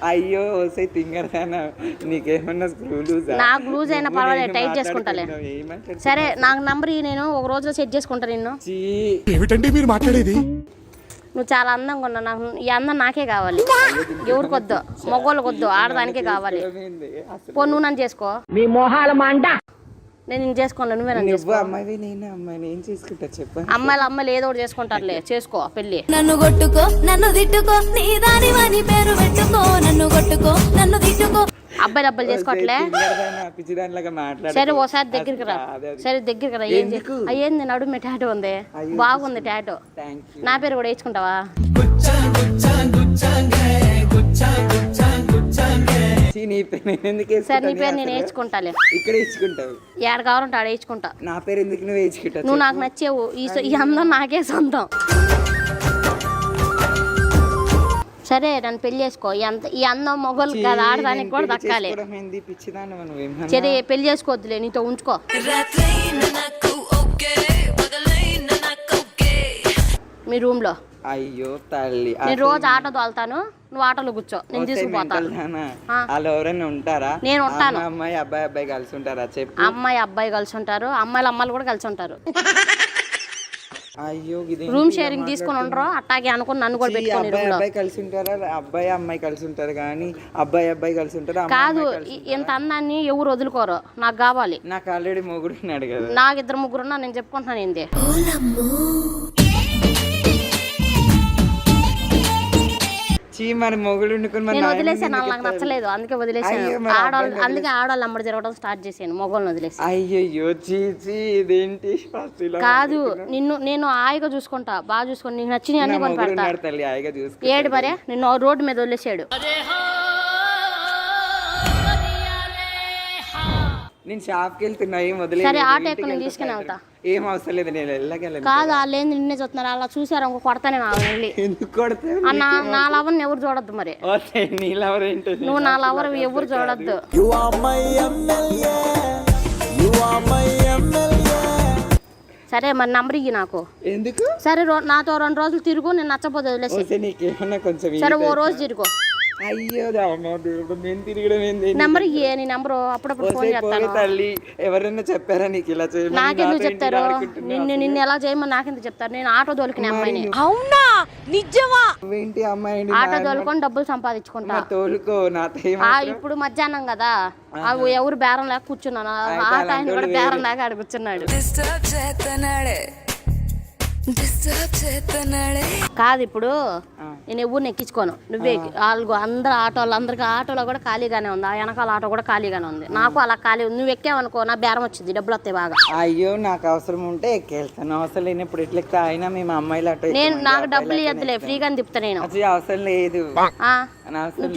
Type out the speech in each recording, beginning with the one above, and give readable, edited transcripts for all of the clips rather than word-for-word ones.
అయ్యో వస్తే తింగరదానా, నీకేమన్నా స్క్రూ లూజ్? నాకు లూజ్ అయినా పర్వాలేదు, టైట్ చేసుకుంటాలే. సరే నాకు నంబర్ నేను ఒక రోజులో సెట్ చేసుకుంటా నిన్ను. ఏమిటండి మీరు మాట్లాడేది? నువ్వు చాలా అందంగా ఉన్నావు, నాకు ఈ అందం నాకే కావాలి, ఎవరికి వద్దు, మగోళ్ళకి వద్దు, ఆడదానికే కావాలి. పో నువ్వు నన్ను చేసుకో, మీ మొహాల మంట. నేను నేను చేసుకోను, నువ్వే నన్ను చేసుకో. అమ్మాయి నేను అమ్మాయిని ఏం చేసుకుంటా చెప్ప? అమ్మాయిలు ఏదో ఒకటి చేసుకుంటారులే, చేసుకో పెళ్ళి. నన్ను కొట్టుకో నన్ను తిట్టుకో నీ దానివని పేరు పెట్టుకో, నన్ను కొట్టుకో నన్ను తిట్టుకో. అబ్బాయిలు చేసుకోవట్లే. సరే ఓసారి దగ్గరికి రా, సరే దగ్గరికి రా. ఏంది నడుము టాటో ఉంది, బాగుంది టాటో. నా పేరు కూడా వేయించుకుంటావా? సరే నీ పేరు నేను వేయించుకుంటాలే. ఇక్కడ వేయించుకుంటావు? ఏడ కావాలంటే ఆడ వేయించుకుంటా. నా పేరు ఎందుకు నువ్వు వేయించుకుంటావు? నువ్వు నాకు నచ్చేవు, ఈ అందం నాకే సొంతం. సరే నన్ను పెళ్లి చేసుకో. ఈ అందం మొగోళ్ళు కాదు, ఆడదానికి కూడా దక్కాలి. సరే పెళ్లి చేసుకోవద్దులే, నీతో ఉంచుకో. మీ రూమ్ లో. అయ్యో తల్లి, నేను రోజు ఆటో తోలుతాను, నువ్వు ఆటోలో కూర్చో, నేను తీసుకుపోతాను. వాళ్ళు ఎవరైనా ఉంటారా? నేను ఉంటాను. అమ్మాయి అబ్బాయి కలిసి ఉంటారా చెప్పు? అమ్మాయి అబ్బాయి కలిసి ఉంటారు, అమ్మాయిలు కూడా కలిసి ఉంటారు. అయ్యో రూమ్ షేరింగ్ తీసుకుని ఉండరు, అట్టాగే అనుకుని నన్ను కూడా పెట్టుకుని. అబ్బాయి కలిసి ఉంటారా? అబ్బాయి అమ్మాయి కలిసి ఉంటారు కానీ అబ్బాయి కలిసి ఉంటారా? కాదు, ఇంత అందాన్ని ఎవరు వదులుకోరు, నాకు కావాలి. నాకు ఆల్రెడీ మొగుడు ఉన్నాడు కదా. నాకు 2-3 ఉన్నా, నేను చెప్పుకుంటున్నాను. ఏంది మరి మొగుడు నేను వదిలేసాను, నాకు నచ్చలేదు, అందుకే వదిలేసాను. అందుకే ఆడవాళ్ళు అమ్మడి జరగడం స్టార్ట్ చేశాను, మొగోళ్ళని వదిలేసి. అయ్యో ఇదేంటి? కాదు, నేను హాయిగా చూసుకుంటా, బాగా చూసుకుంటా, నీకు నచ్చిన అన్ని కొని పెడతా. ఏడు మరే నిన్ను రోడ్డు మీద వదిలేసాడు. నేను షాప్కి వెళ్తున్నా, ఏం సరే ఆటో ఎక్కువ నేను తీసుకుని వెళ్తా. ఏం అవసరం లేదు, నేను వెళ్ళగలను. కాదు, వాళ్ళు ఏంది నిన్నే చూస్తున్నారు, అలా చూసారు ఇంకో కొడతానే వెళ్ళి. ఎందుకు కొడతా? నా లవర్ని ఎవరు చూడొద్దు. మరి నీ లవర్ ఏంటో? నువ్వు నా లవర్ ఎవరు చూడొద్దు. సరే మరి నంబర్ ఇయ్యి నాకు. ఎందుకు? సరే నాతో 2 రోజులు తిరుగు, నేను నచ్చపోతే వదిలేసి. నీకేమన్నా కొంచెం సరే ఓ రోజు తిరుగు. అయ్యో నేను తిరగడం ఏంది? నంబర్ ఇయ్యే, నీ నంబర్ అప్పుడప్పుడు ఫోన్ చేస్తాను. తల్లి ఎవరైనా చెప్పారా నీకు ఇలా చేయమని? నాకెందుకు చెప్తారు? నిన్ను ఎలా చేయమని నాకెందుకు చెప్తారు? నేను ఆటో దోలికిన అమ్మాయిని. అవునా నిజమా? ఏంటి అమ్మాయి? ఆటో దోలుకొని డబ్బులు సంపాదించుకుంటా. తోలుకో నాతో. ఇప్పుడు మధ్యాహ్నం కదా, ఎవరు బేరం లేక కూర్చున్నాను, ఆ టైం కూడా బేరం లేక ఆడ కూర్చున్నాడు. కాదు, ఇప్పుడు నేను ఎవరిని ఎక్కించుకోను, నువ్వే. అందరికి ఆటోలో కూడా ఖాళీగానే ఉంది, ఆ వెనకాల ఆటో కూడా ఖాళీగానే ఉంది. నాకు అలా ఖాళీ ఉంది, నువ్వు ఎక్కావనుకో నా బేరం వచ్చింది, డబ్బులు వస్తాయి బాగా. అయ్యో నాకు అవసరం ఉంటే ఎక్కేళ్తాను, అవసరం లేనప్పుడు ఎట్లా ఎక్కితే? అయినా మేము అమ్మాయిలు అటు. నాకు డబ్బులు ఇవ్వద్దులే, ఫ్రీగా తిప్పుతా నేను. అవసరం లేదు.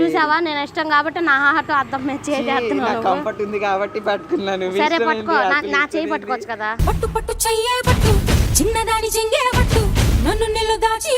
చూసావా, నేను ఇష్టం కాబట్టి నా ఆటో అద్దం మీద చేస్తున్నాను. కంఫర్ట్ ఉంది కాబట్టి పట్టుకున్నాను. సరే పట్టుకో, నా చేయి పట్టుకోవచ్చు కదా. పట్టు పట్టు చెయ్యే పట్టు, చిన్నదాని చెంగే పట్టు, నన్ను నిలు దాచి